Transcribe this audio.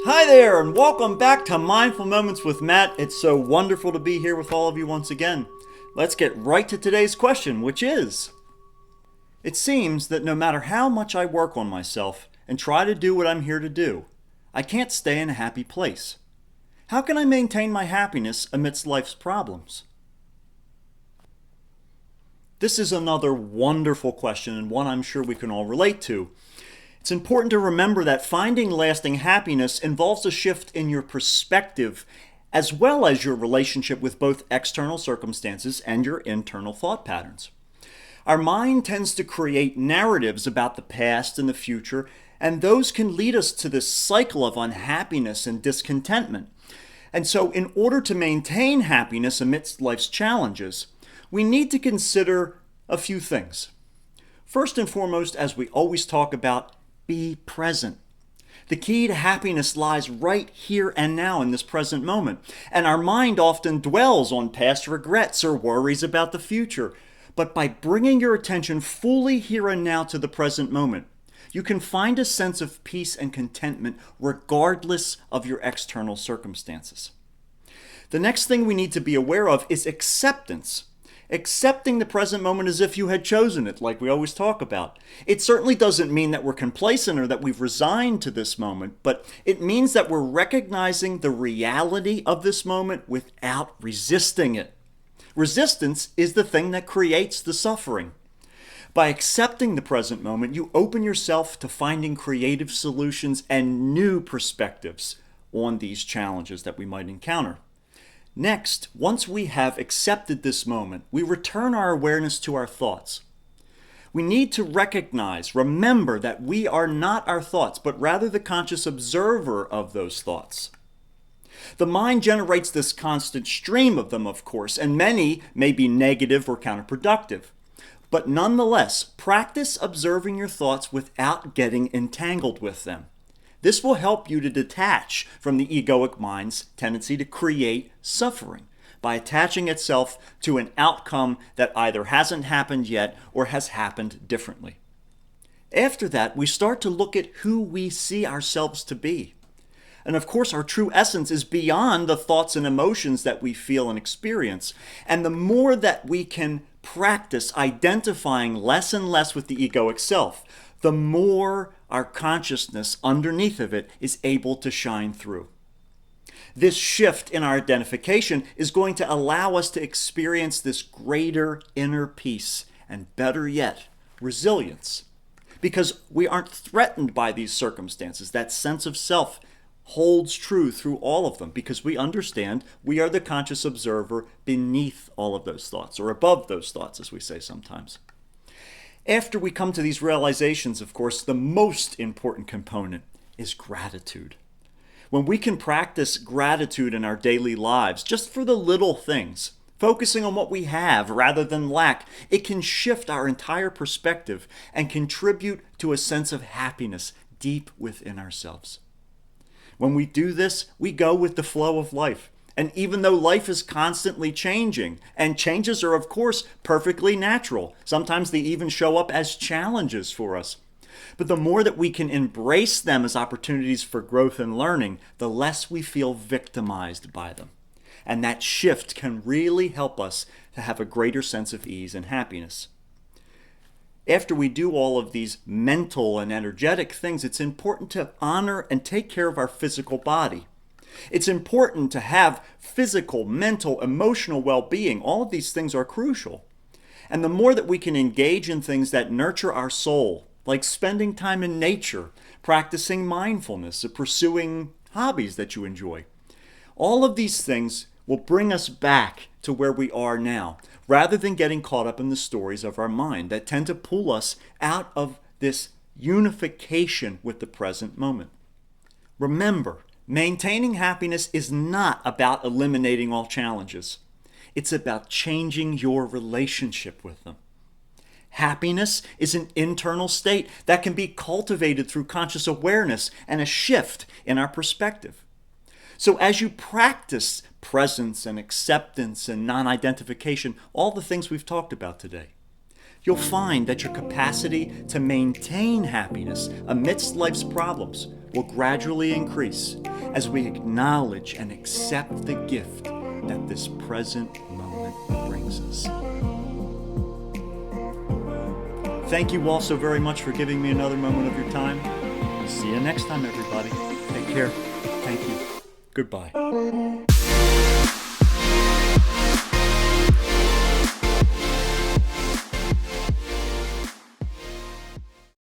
Hi there, and welcome back to Mindful Moments with Matt. It's so wonderful to be here with all of you once again. Let's get right to today's question, which is: it seems that no matter how much I work on myself and try to do what I'm here to do, I can't stay in a happy place. How can I maintain my happiness amidst life's problems? This is another wonderful question, and one I'm sure we can all relate to. It's important to remember that finding lasting happiness involves a shift in your perspective, as well as your relationship with both external circumstances and your internal thought patterns. Our mind tends to create narratives about the past and the future, and those can lead us to this cycle of unhappiness and discontentment. And so, in order to maintain happiness amidst life's challenges, we need to consider a few things. First and foremost, as we always talk about, be present. The key to happiness lies right here and now in this present moment. And our mind often dwells on past regrets or worries about the future. But by bringing your attention fully here and now to the present moment, you can find a sense of peace and contentment regardless of your external circumstances. The next thing we need to be aware of is acceptance. Accepting the present moment as if you had chosen it, like we always talk about. It certainly doesn't mean that we're complacent or that we've resigned to this moment, but it means that we're recognizing the reality of this moment without resisting it. Resistance is the thing that creates the suffering. By accepting the present moment, you open yourself to finding creative solutions and new perspectives on these challenges that we might encounter. Next, once we have accepted this moment, we return our awareness to our thoughts. We need to remember that we are not our thoughts, but rather the conscious observer of those thoughts. The mind generates this constant stream of them, of course, and many may be negative or counterproductive. But nonetheless, practice observing your thoughts without getting entangled with them. This will help you to detach from the egoic mind's tendency to create suffering by attaching itself to an outcome that either hasn't happened yet or has happened differently. After that, we start to look at who we see ourselves to be. And of course, our true essence is beyond the thoughts and emotions that we feel and experience. And the more that we can practice identifying less and less with the egoic self, the more our consciousness underneath of it is able to shine through. This shift in our identification is going to allow us to experience this greater inner peace and, better yet, resilience. Because we aren't threatened by these circumstances. That sense of self holds true through all of them because we understand we are the conscious observer beneath all of those thoughts, or above those thoughts, as we say sometimes. After we come to these realizations, of course, the most important component is gratitude. When we can practice gratitude in our daily lives, just for the little things, focusing on what we have rather than lack, it can shift our entire perspective and contribute to a sense of happiness deep within ourselves. When we do this, we go with the flow of life. And even though life is constantly changing, and changes are, of course, perfectly natural, sometimes they even show up as challenges for us. But the more that we can embrace them as opportunities for growth and learning, the less we feel victimized by them. And that shift can really help us to have a greater sense of ease and happiness. After we do all of these mental and energetic things, it's important to honor and take care of our physical body. It's important to have physical, mental, emotional well-being. All of these things are crucial. And the more that we can engage in things that nurture our soul, like spending time in nature, practicing mindfulness, or pursuing hobbies that you enjoy, all of these things will bring us back to where we are now, rather than getting caught up in the stories of our mind that tend to pull us out of this unification with the present moment. Remember, maintaining happiness is not about eliminating all challenges. It's about changing your relationship with them. Happiness is an internal state that can be cultivated through conscious awareness and a shift in our perspective. So as you practice presence and acceptance and non-identification, all the things we've talked about today, you'll find that your capacity to maintain happiness amidst life's problems will gradually increase as we acknowledge and accept the gift that this present moment brings us. Thank you all so very much for giving me another moment of your time. See you next time, everybody. Take care. Thank you. Goodbye.